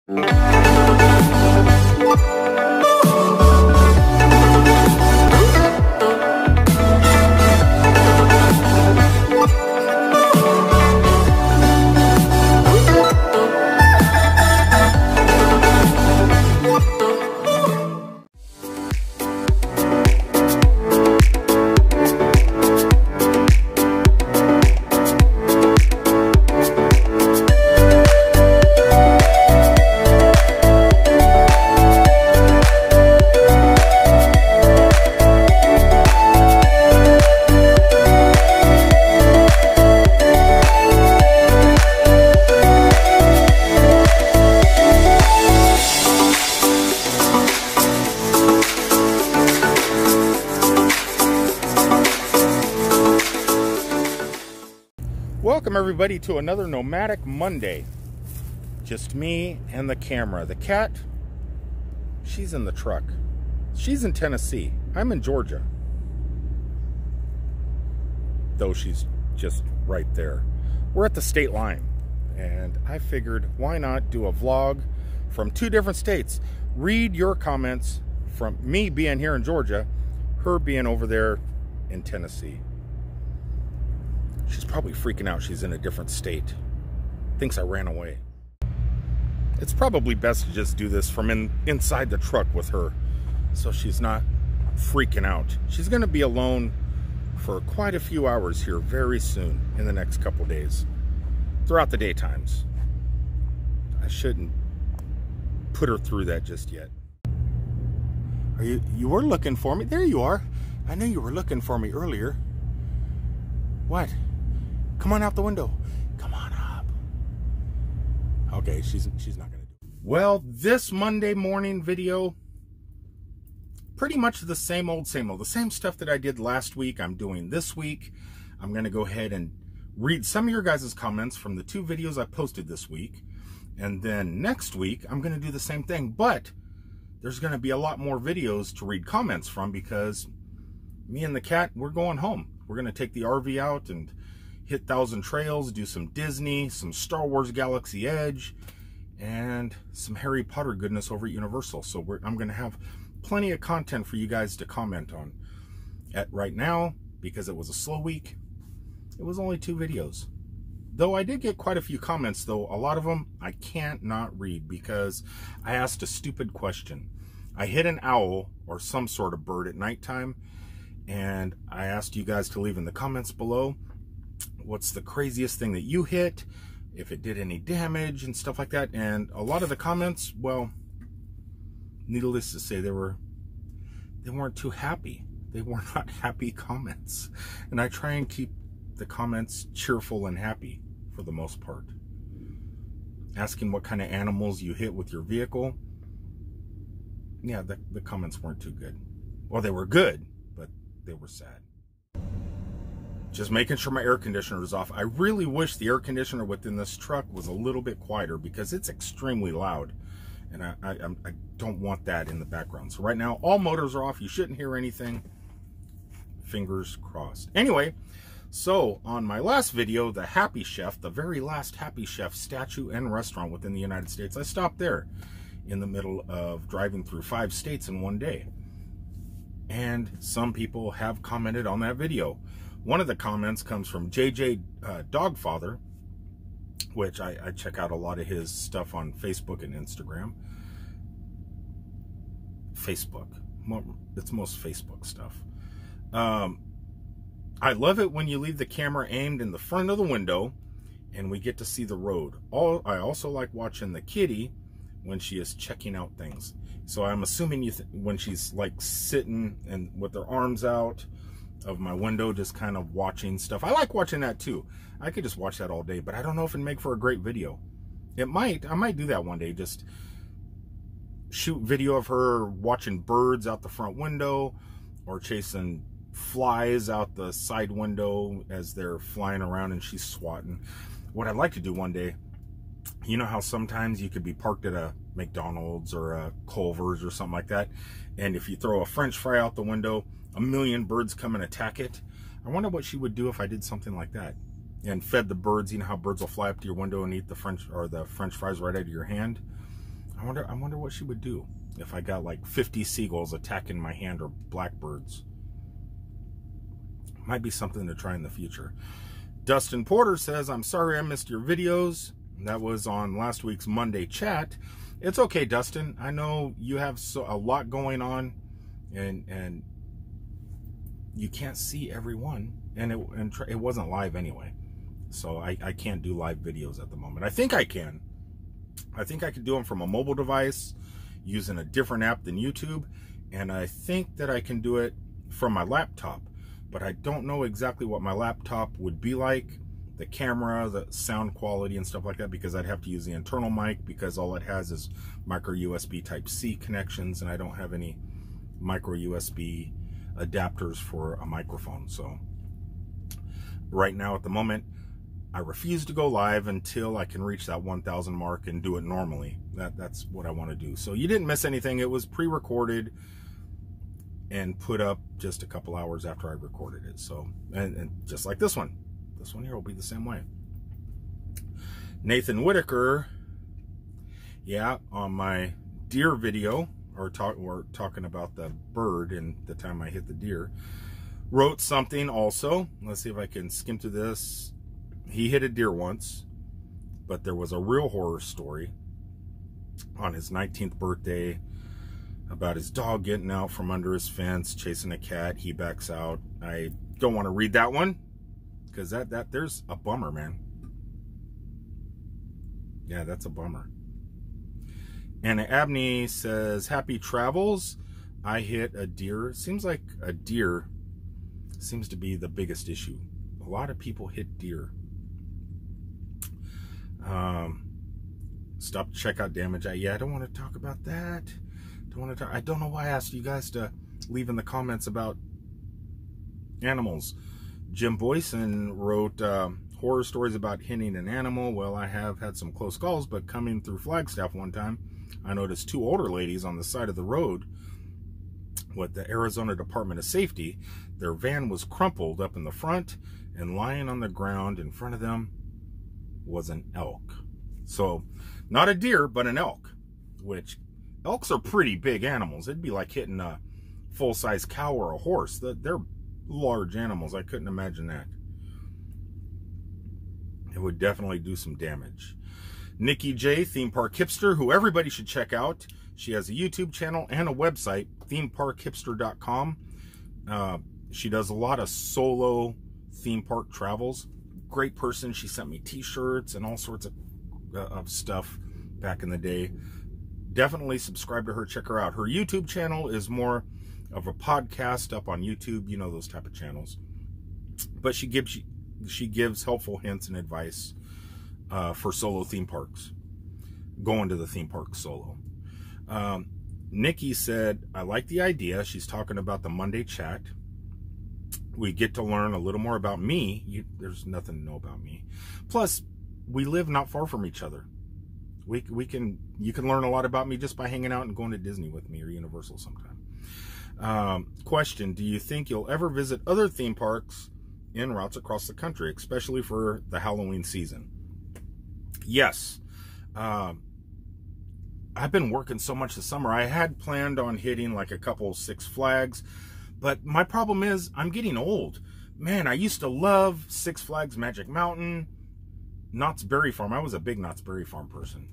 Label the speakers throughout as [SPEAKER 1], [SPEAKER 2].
[SPEAKER 1] Welcome everybody to another Nomadic Monday. Just me and the camera. The cat, she's in the truck. She's in Tennessee. I'm in Georgia. Though she's just right there. We're at the state line. And I figured, why not do a vlog from two different states? Read your comments from me being here in Georgia, her being over there in Tennessee. She's probably freaking out. She's in a different state. Thinks I ran away. It's probably best to just do this from inside the truck with her, so she's not freaking out. She's going to be alone for quite a few hours here very soon in the next couple days. Throughout the daytimes. I shouldn't put her through that just yet. You were looking for me? There you are. I knew you were looking for me earlier. What? Come on out the window. Come on up. Okay, she's not gonna do it. Well, this Monday morning video, pretty much the same old, same old. The same stuff that I did last week, I'm doing this week. I'm gonna go ahead and read some of your guys' comments from the two videos I posted this week. And then next week, I'm gonna do the same thing. But there's gonna be a lot more videos to read comments from because me and the cat, we're going home. We're gonna take the RV out and hit Thousand Trails, do some Disney, some Star Wars Galaxy Edge, and some Harry Potter goodness over at Universal. So I'm going to have plenty of content for you guys to comment on. Right now, because it was a slow week, it was only 2 videos. Though I did get quite a few comments, though a lot of them I can't not read because I asked a stupid question. I hit an owl or some sort of bird at nighttime, and I asked you guys to leave in the comments below what's the craziest thing that you hit, if it did any damage and stuff like that. And a lot of the comments, well, needless to say, they weren't too happy. They were not happy comments. And I try and keep the comments cheerful and happy for the most part. Asking what kind of animals you hit with your vehicle. Yeah, the comments weren't too good. Well, they were good, but they were sad. Just making sure my air conditioner is off. I really wish the air conditioner within this truck was a little bit quieter because it's extremely loud. And I don't want that in the background. So right now, all motors are off. You shouldn't hear anything. Fingers crossed. Anyway, so on my last video, the Happy Chef, the very last Happy Chef statue and restaurant within the United States, I stopped there in the middle of driving through 5 states in one day. And some people have commented on that video. One of the comments comes from JJ Dogfather, which I check out a lot of his stuff on Facebook and Instagram. Facebook. It's most Facebook stuff. I love it when you leave the camera aimed in the front of the window and we get to see the road. I also like watching the kitty when she is checking out things. So I'm assuming when she's like sitting and with her arms out of my window, just kind of watching stuff. I like watching that too. I could just watch that all day, but I don't know if it'd make for a great video. I might do that one day. Just shoot video of her watching birds out the front window or chasing flies out the side window as they're flying around and she's swatting. What I'd like to do one day, you know how sometimes you could be parked at a McDonald's or a Culver's or something like that, and if you throw a French fry out the window, a million birds come and attack it. I wonder what she would do if I did something like that and fed the birds. You know how birds will fly up to your window and eat the French fries right out of your hand. I wonder what she would do if I got like 50 seagulls attacking my hand, or blackbirds. Might be something to try in the future. Dustin Porter says, I'm sorry I missed your videos. That was on last week's Monday chat. It's okay, Dustin. I know you have a lot going on, and you can't see everyone, and it wasn't live anyway. So I can't do live videos at the moment. I think I can. I think I could do them from a mobile device using a different app than YouTube, and I think that I can do it from my laptop, but I don't know exactly what my laptop would be like, the camera, the sound quality and stuff like that, because I'd have to use the internal mic, because all it has is micro USB Type-C connections, and I don't have any micro USB adapters for a microphone. So right now at the moment, I refuse to go live until I can reach that 1,000 mark and do it normally. That's what I want to do. So you didn't miss anything. It was pre-recorded and put up just a couple hours after I recorded it. So, and just like this one here will be the same way. Nathan Whitaker, yeah, on my deer video, we're talking about the bird and the time I hit the deer, wrote something also. Let's see if I can skim through this. He hit a deer once, but there was a real horror story on his 19th birthday about his dog getting out from under his fence, chasing a cat. He backs out. I don't want to read that one, because there's a bummer, man. Yeah, that's a bummer. And Abney says, happy travels. I hit a deer. Seems like a deer seems to be the biggest issue. A lot of people hit deer. Stop checkout damage. Yeah, I don't want to talk about that. I don't know why I asked you guys to leave in the comments about animals. Jim Boyson wrote horror stories about hitting an animal. Well, I have had some close calls, but coming through Flagstaff one time, I noticed two older ladies on the side of the road with the Arizona Department of Safety. Their van was crumpled up in the front, and lying on the ground in front of them was an elk. So not a deer, but an elk, which elks are pretty big animals. It'd be like hitting a full-size cow or a horse. They're large animals. I couldn't imagine that. It would definitely do some damage. Nikki J, Theme Park Hipster, who everybody should check out. She has a YouTube channel and a website, themeparkhipster.com. She does a lot of solo theme park travels. Great person. She sent me t-shirts and all sorts of stuff back in the day. Definitely subscribe to her. Check her out. Her YouTube channel is more of a podcast up on YouTube. You know, those type of channels. But she gives helpful hints and advice for solo theme parks. Going to the theme park solo. Nikki said, I like the idea. She's talking about the Monday chat. We get to learn a little more about me. There's nothing to know about me. Plus, we live not far from each other. You can learn a lot about me just by hanging out and going to Disney with me or Universal sometime. Question, do you think you'll ever visit other theme parks en routes across the country, especially for the Halloween season? Yes. I've been working so much this summer. I had planned on hitting like a couple Six Flags, but my problem is I'm getting old. Man, I used to love Six Flags Magic Mountain, Knott's Berry Farm. I was a big Knott's Berry Farm person.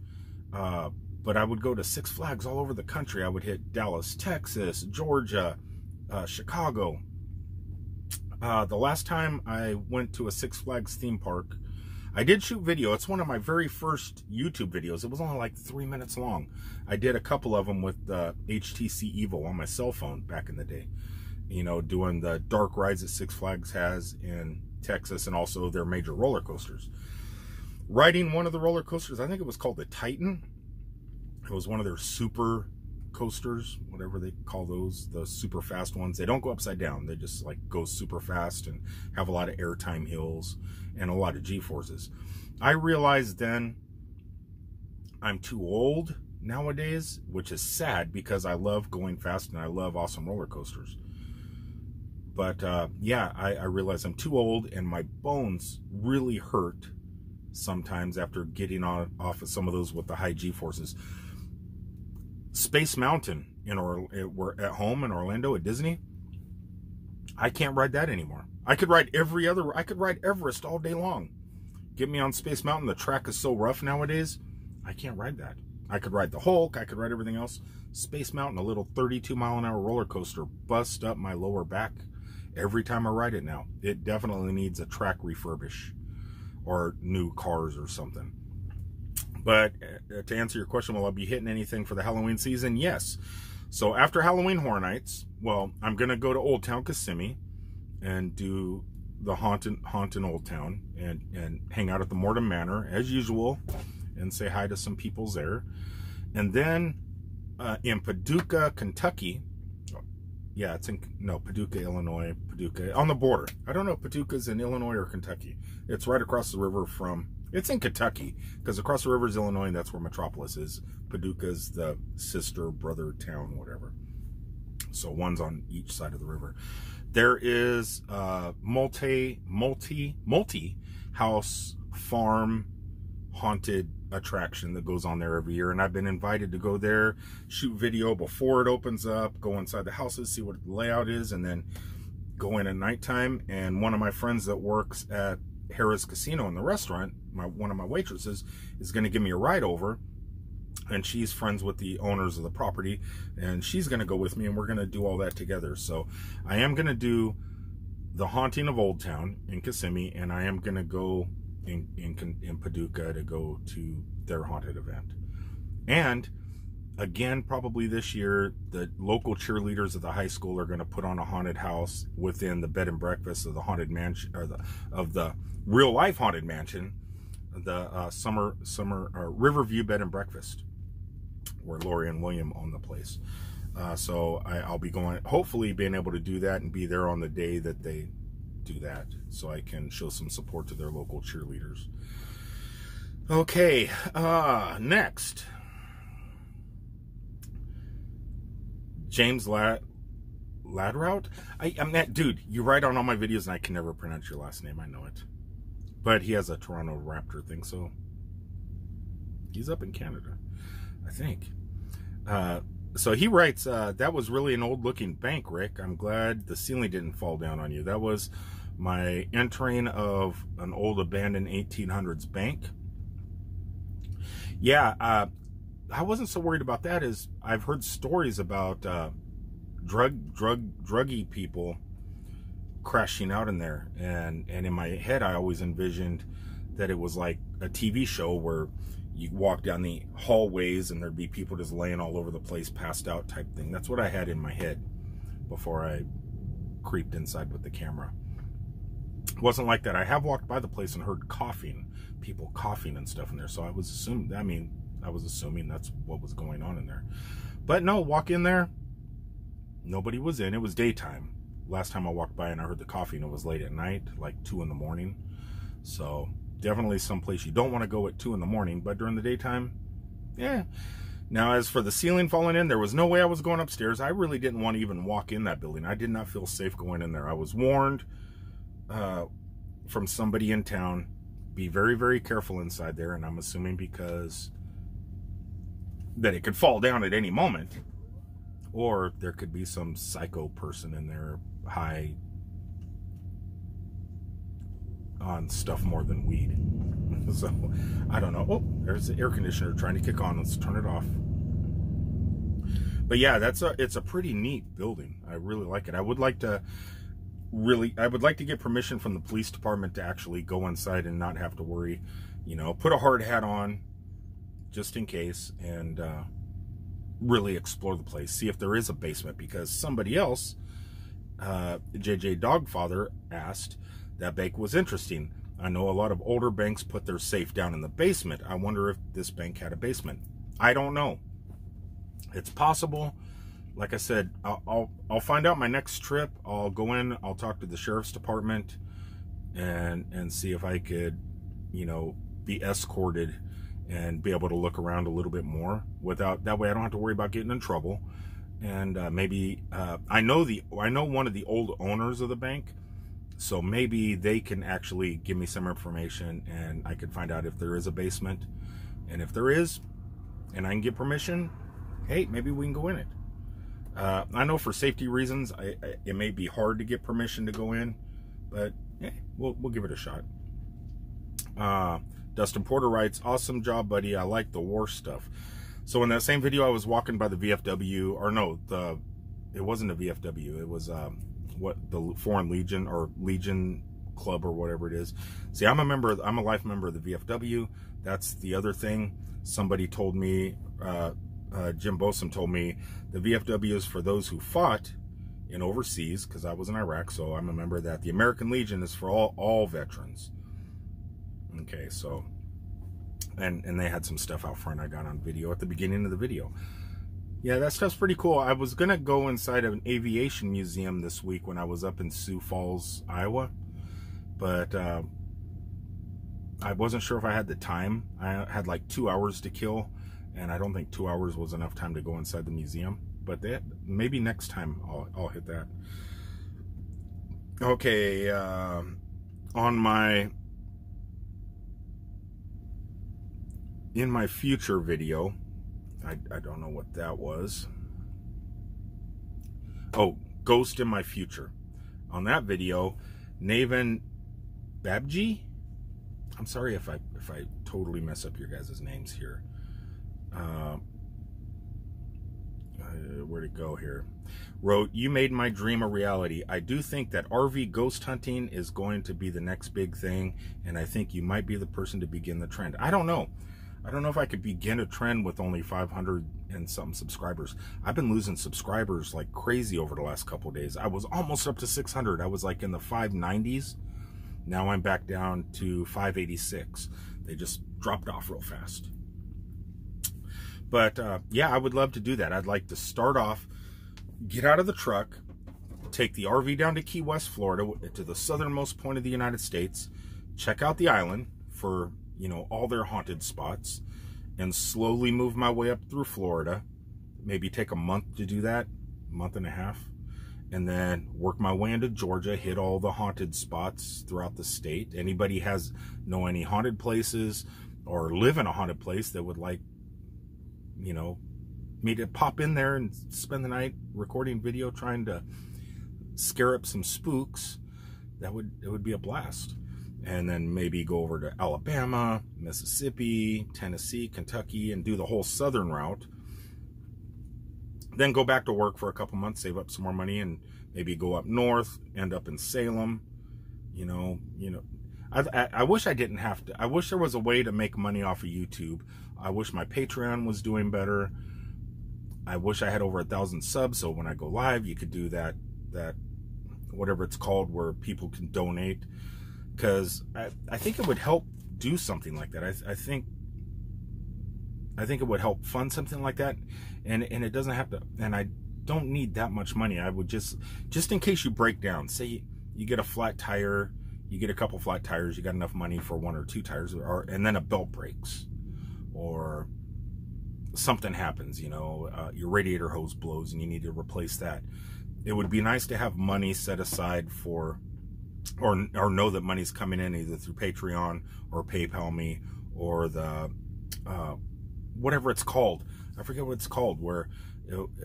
[SPEAKER 1] But I would go to Six Flags all over the country. I would hit Dallas, Texas, Georgia, Chicago. The last time I went to a Six Flags theme park, I did shoot video. It's one of my very first YouTube videos. It was only like 3 minutes long. I did a couple of them with HTC Evo on my cell phone back in the day. You know, doing the dark rides that Six Flags has in Texas and also their major roller coasters. Riding one of the roller coasters, I think it was called the Titan. It was one of their super coasters, whatever they call those, the super fast ones. They don't go upside down. They just like go super fast and have a lot of airtime hills and a lot of G-forces. I realized then I'm too old nowadays, which is sad because I love going fast and I love awesome roller coasters. But yeah, I realize I'm too old and my bones really hurt sometimes after getting off of some of those with the high G-forces. Space Mountain we're at home in Orlando at Disney. I can't ride that anymore. I could ride Everest all day long. Get me on Space Mountain. The track is so rough nowadays. I can't ride that. I could ride the Hulk. I could ride everything else. Space Mountain, a little 32-mile-an-hour roller coaster, bust up my lower back every time I ride it now. It definitely needs a track refurbish or new cars or something. But to answer your question, will I be hitting anything for the Halloween season? Yes. So after Halloween Horror Nights, well, I'm going to go to Old Town Kissimmee and do the haunt in Old Town and hang out at the Morton Manor as usual and say hi to some peoples there. And then in Paducah, Kentucky, yeah, Paducah, Illinois, Paducah, on the border. I don't know if Paducah's in Illinois or Kentucky. It's right across the river from, it's in Kentucky, because across the river is Illinois, and that's where Metropolis is. Paducah's the sister, brother town, whatever. So one's on each side of the river. There is a multi-house farm haunted attraction that goes on there every year, and I've been invited to go there, shoot video before it opens up, go inside the houses, see what the layout is, and then go in at nighttime. And one of my friends that works at Harrah's Casino in the restaurant, one of my waitresses, is going to give me a ride over, and she's friends with the owners of the property, and she's going to go with me, and we're going to do all that together. So I am going to do the Haunting of Old Town in Kissimmee, and I am going to go in Paducah to go to their haunted event. And again, probably this year, the local cheerleaders at the high school are going to put on a haunted house within the bed and breakfast of the haunted mansion, or the real life haunted mansion, the Riverview Bed and Breakfast, where Lori and William own the place. So I'll be going, hopefully being able to do that and be there on the day that they do that, so I can show some support to their local cheerleaders. Okay, next, James Ladrout. I'm that dude. You write on all my videos, and I can never pronounce your last name. I know it, but he has a Toronto Raptor thing, so he's up in Canada, I think. So he writes, that was really an old-looking bank, Rick. I'm glad the ceiling didn't fall down on you. That was my entering of an old abandoned 1800s bank. Yeah, I wasn't so worried about that, as I've heard stories about druggy people crashing out in there. And in my head, I always envisioned that it was like a TV show where you walk down the hallways and there'd be people just laying all over the place, passed out type thing. That's what I had in my head before I creeped inside with the camera. It wasn't like that. I have walked by the place and heard coughing, people coughing and stuff in there. So I was assuming that's what was going on in there. But no, walk in there, nobody was in. It was daytime. Last time I walked by and I heard the coughing, it was late at night, like 2 in the morning. So definitely someplace you don't want to go at 2 in the morning, but during the daytime, yeah. Now, as for the ceiling falling in, there was no way I was going upstairs. I really didn't want to even walk in that building. I did not feel safe going in there. I was warned from somebody in town, be very, very careful inside there, and I'm assuming because that it could fall down at any moment, or there could be some psycho person in there high on stuff more than weed. So I don't know. Oh, there's the air conditioner trying to kick on. Let's turn it off. But yeah, it's a pretty neat building. I really like it. I would like to get permission from the police department to actually go inside and not have to worry, you know, put a hard hat on just in case, and really explore the place, see if there is a basement, because somebody else, JJ Dogfather, asked, that bank was interesting. I know a lot of older banks put their safe down in the basement. I wonder if this bank had a basement. I don't know. It's possible. Like I said, I'll find out my next trip. I'll go in, I'll talk to the sheriff's department and see if I could, you know, be escorted and be able to look around a little bit more without, that way I don't have to worry about getting in trouble. And maybe I know one of the old owners of the bank, so maybe they can actually give me some information and I could find out if there is a basement. And if there is, and I can get permission, hey, maybe we can go in it. I know for safety reasons, it may be hard to get permission to go in, but yeah, we'll give it a shot. Dustin Porter writes, awesome job, buddy. I like the war stuff. So in that same video, I was walking by the VFW, or no, it wasn't a VFW. It was the Foreign Legion or Legion Club or whatever it is. See, I'm a life member of the VFW. That's the other thing. Somebody told me, Jim Bosom told me, the VFW is for those who fought in overseas, because I was in Iraq, so I'm a member of that. The American Legion is for all veterans. Okay, so, and they had some stuff out front I got on video at the beginning of the video. Yeah, that stuff's pretty cool. I was gonna go inside of an aviation museum this week when I was up in Sioux Falls, Iowa, but I wasn't sure if I had the time. I had like 2 hours to kill, and I don't think 2 hours was enough time to go inside the museum. But maybe next time I'll hit that. Okay, in my future video, I don't know what that was. Oh, Ghost in My Future. On that video, Naven Babji, I'm sorry if I totally mess up your guys' names here. Where'd it go here? Wrote, you made my dream a reality. I do think that RV ghost hunting is going to be the next big thing, and I think you might be the person to begin the trend. I don't know. I don't know if I could begin a trend with only 500 and something subscribers. I've been losing subscribers like crazy over the last couple of days. I was almost up to 600. I was like in the 590s. Now I'm back down to 586. They just dropped off real fast. But yeah, I would love to do that. I'd like to start off, get out of the truck, take the RV down to Key West, Florida, to the southernmost point of the United States, check out the island for, you know, all their haunted spots, and slowly move my way up through Florida. Maybe take a month to do that, month and a half, and then work my way into Georgia, hit all the haunted spots throughout the state. Anybody know any haunted places or live in a haunted place that would like, you know, me to pop in there and spend the night recording video trying to scare up some spooks, it would be a blast. And then maybe go over to Alabama, Mississippi, Tennessee, Kentucky, and do the whole southern route. Then go back to work for a couple months, save up some more money, and maybe go up north, end up in Salem. You know, I wish I didn't have to. I wish there was a way to make money off of YouTube. I wish my Patreon was doing better. I wish I had over 1,000 subs, so when I go live, you could do that whatever it's called, where people can donate. Because I think it would help do something like that. I think it would help fund something like that, and it doesn't have to. And I don't need that much money. I would just in case you break down. Say you get a flat tire, you get a couple flat tires, you got enough money for 1 or 2 tires, and then a belt breaks, or something happens. You know, your radiator hose blows and you need to replace that. It would be nice to have money set aside for. Or know that money's coming in either through Patreon or PayPal me, or the whatever it's called. I forget what it's called, where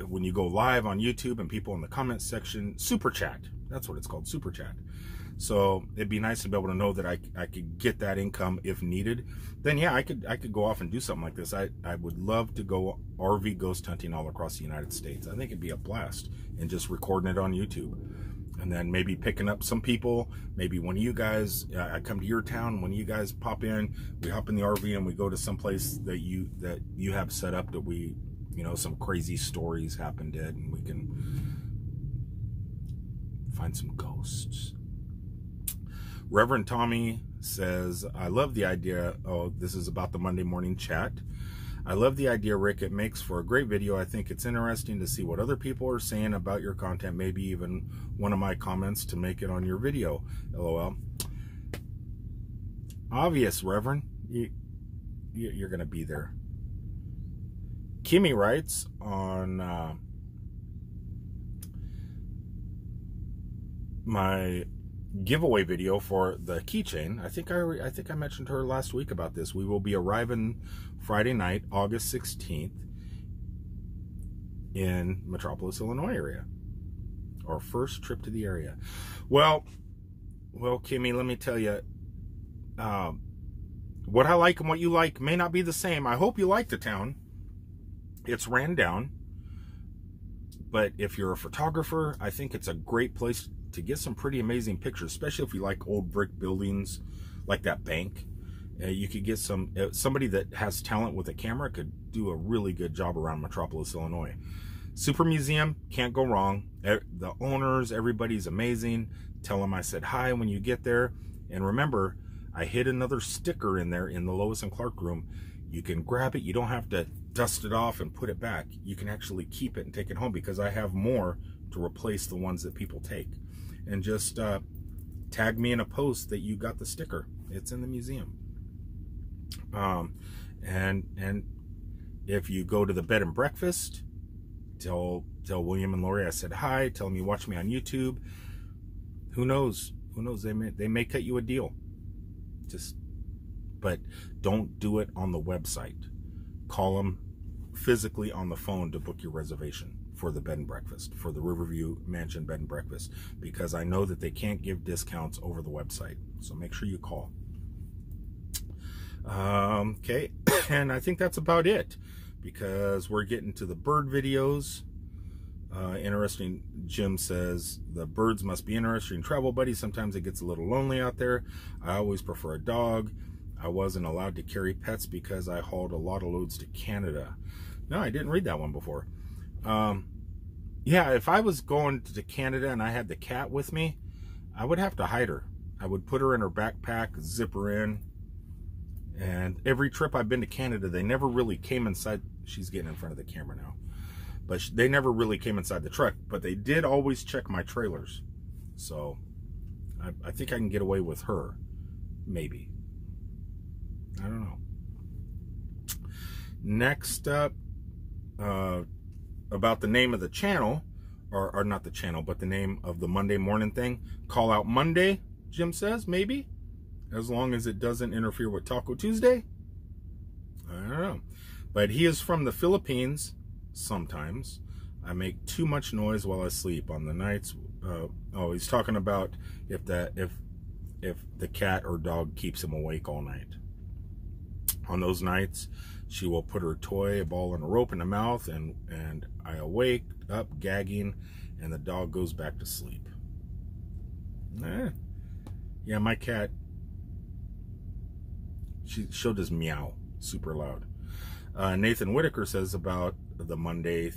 [SPEAKER 1] when you go live on YouTube and people in the comments section, super chat. That's what it's called, super chat. So it'd be nice to be able to know that I could get that income if needed. Then yeah, I could go off and do something like this. I would love to go RV ghost hunting all across the United States. I think it'd be a blast, and just recording it on YouTube. And then maybe picking up some people, maybe one of you guys, I come to your town, when you guys pop in, we hop in the RV and we go to some place that you have set up, that we, you know, some crazy stories happened at, and we can find some ghosts. Reverend Tommy says, I love the idea. Oh, this is about the Monday morning chat. I love the idea, Rick. It makes for a great video. I think it's interesting to see what other people are saying about your content, maybe even one of my comments to make it on your video. LOL. Obvious, Reverend. You're going to be there. Kimmy writes on my giveaway video for the keychain. I think I mentioned to her last week about this. We will be arriving Friday night, August 16th, in Metropolis, Illinois area. Our first trip to the area. Well, Kimmy, let me tell you, what I like and what you like may not be the same. I hope you like the town. It's ran down. But if you're a photographer, I think it's a great place to get some pretty amazing pictures, especially if you like old brick buildings like that bank. You could get somebody that has talent with a camera could do a really good job around Metropolis, Illinois. Super Museum, can't go wrong. The owners, everybody's amazing. Tell them I said hi when you get there. And remember, I hid another sticker in there in the Lois and Clark room. You can grab it. You don't have to dust it off and put it back. You can actually keep it and take it home, because I have more to replace the ones that people take. And just tag me in a post that you got the sticker. It's in the museum. And if you go to the bed and breakfast, tell William and Lori I said hi. Tell them you watch me on YouTube. Who knows? Who knows? They may cut you a deal. But don't do it on the website. Call them physically on the phone to book your reservation for the bed and breakfast, for the Riverview Mansion bed and breakfast, because I know that they can't give discounts over the website. So make sure you call. Okay, and I think that's about it, because we're getting to the bird videos. Interesting. Jim says the birds must be interesting travel buddies. Sometimes it gets a little lonely out there. I always prefer a dog. I wasn't allowed to carry pets because I hauled a lot of loads to Canada. No, I didn't read that one before. Yeah, if I was going to Canada and I had the cat with me, I would have to hide her. I would put her in her backpack, zip her in. And every trip I've been to Canada, they never really came inside. She's getting in front of the camera now. But they never really came inside the truck. But they did always check my trailers. So I think I can get away with her. Maybe. I don't know. Next up, about the name of the channel, or not the channel, but the name of the Monday morning thing. Call Out Monday, Jim says, maybe. As long as it doesn't interfere with Taco Tuesday. I don't know. But he is from the Philippines. Sometimes I make too much noise while I sleep on the nights. Oh, he's talking about if the cat or dog keeps him awake all night. On those nights, she will put her toy, a ball, and a rope in the mouth, and I wake up gagging, and the dog goes back to sleep. Yeah, my cat, she'll just meow super loud. Nathan Whitaker says about the Monday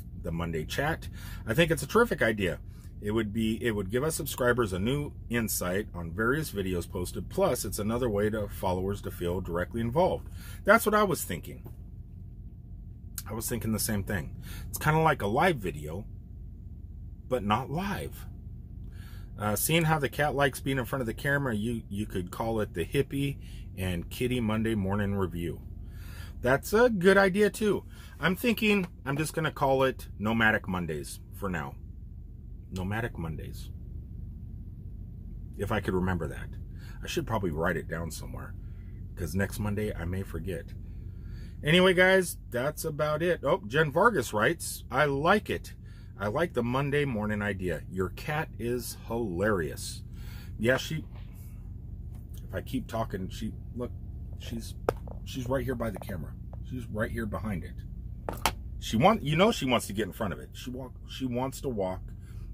[SPEAKER 1] chat. I think it's a terrific idea. It would give us subscribers a new insight on various videos posted. Plus, it's another way to followers to feel directly involved. That's what I was thinking. I was thinking the same thing. It's kind of like a live video, but not live. Seeing how the cat likes being in front of the camera, you could call it the Hippie and Kitty Monday Morning Review. That's a good idea too. I'm thinking I'm just going to call it Nomadic Mondays for now. Nomadic Mondays. If I could remember that. I should probably write it down somewhere, because next Monday I may forget. Anyway, guys, that's about it. Oh, Jen Vargas writes, I like it. I like the Monday morning idea. Your cat is hilarious. Yeah, if I keep talking, look, she's right here by the camera. She's right here behind it. She wants to get in front of it. She wants to walk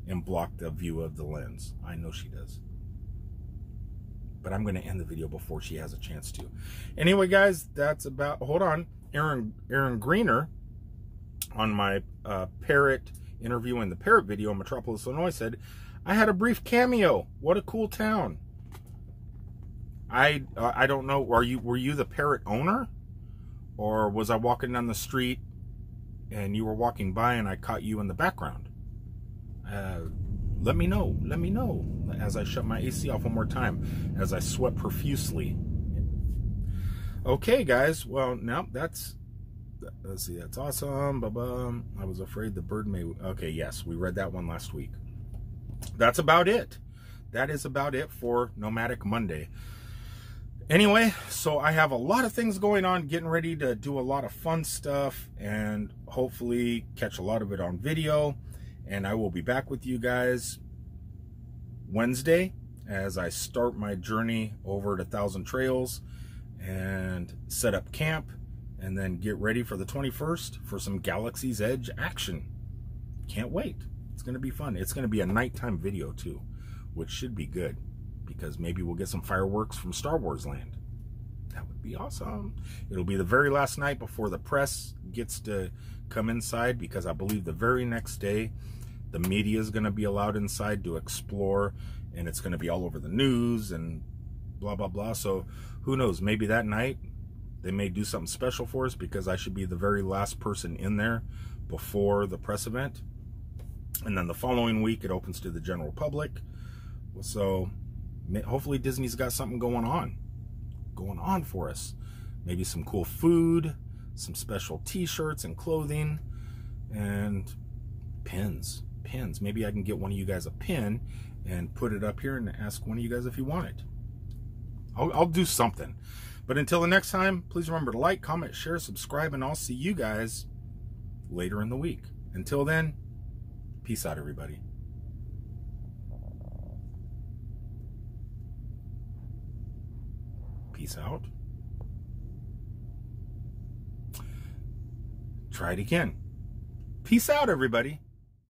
[SPEAKER 1] and block the view of the lens. I know she does. But I'm going to end the video before she has a chance to. Anyway, guys, that's about... Hold on. Aaron Greener, on my parrot interview in the parrot video in Metropolis, Illinois, said, I had a brief cameo. What a cool town. I don't know. Were you the parrot owner? Or was I walking down the street and you were walking by and I caught you in the background? Let me know. Let me know. As I shut my AC off one more time, as I sweat profusely. Okay, guys. Well, now let's see. That's awesome. I was afraid the bird may... Okay, yes. We read that one last week. That's about it. That is about it for Nomadic Monday. Anyway, so I have a lot of things going on, getting ready to do a lot of fun stuff and hopefully catch a lot of it on video. And I will be back with you guys Wednesday as I start my journey over to 1,000 Trails and set up camp and then get ready for the 21st for some Galaxy's Edge action. Can't wait. It's going to be fun. It's going to be a nighttime video too, which should be good because maybe we'll get some fireworks from Star Wars land. That would be awesome. It'll be the very last night before the press gets to come inside, because I believe the very next day the media is going to be allowed inside to explore, and it's going to be all over the news and blah, blah, blah. So who knows, maybe that night they may do something special for us, because I should be the very last person in there before the press event. And then the following week it opens to the general public. So hopefully Disney's got something going on for us. Maybe some cool food, some special t-shirts and clothing, and pins. Maybe I can get one of you guys a pin and put it up here and ask one of you guys if you want it. I'll do something. But until the next time, please remember to like, comment, share, subscribe, and I'll see you guys later in the week. Until then, peace out, everybody. Peace out. Try it again. Peace out, everybody.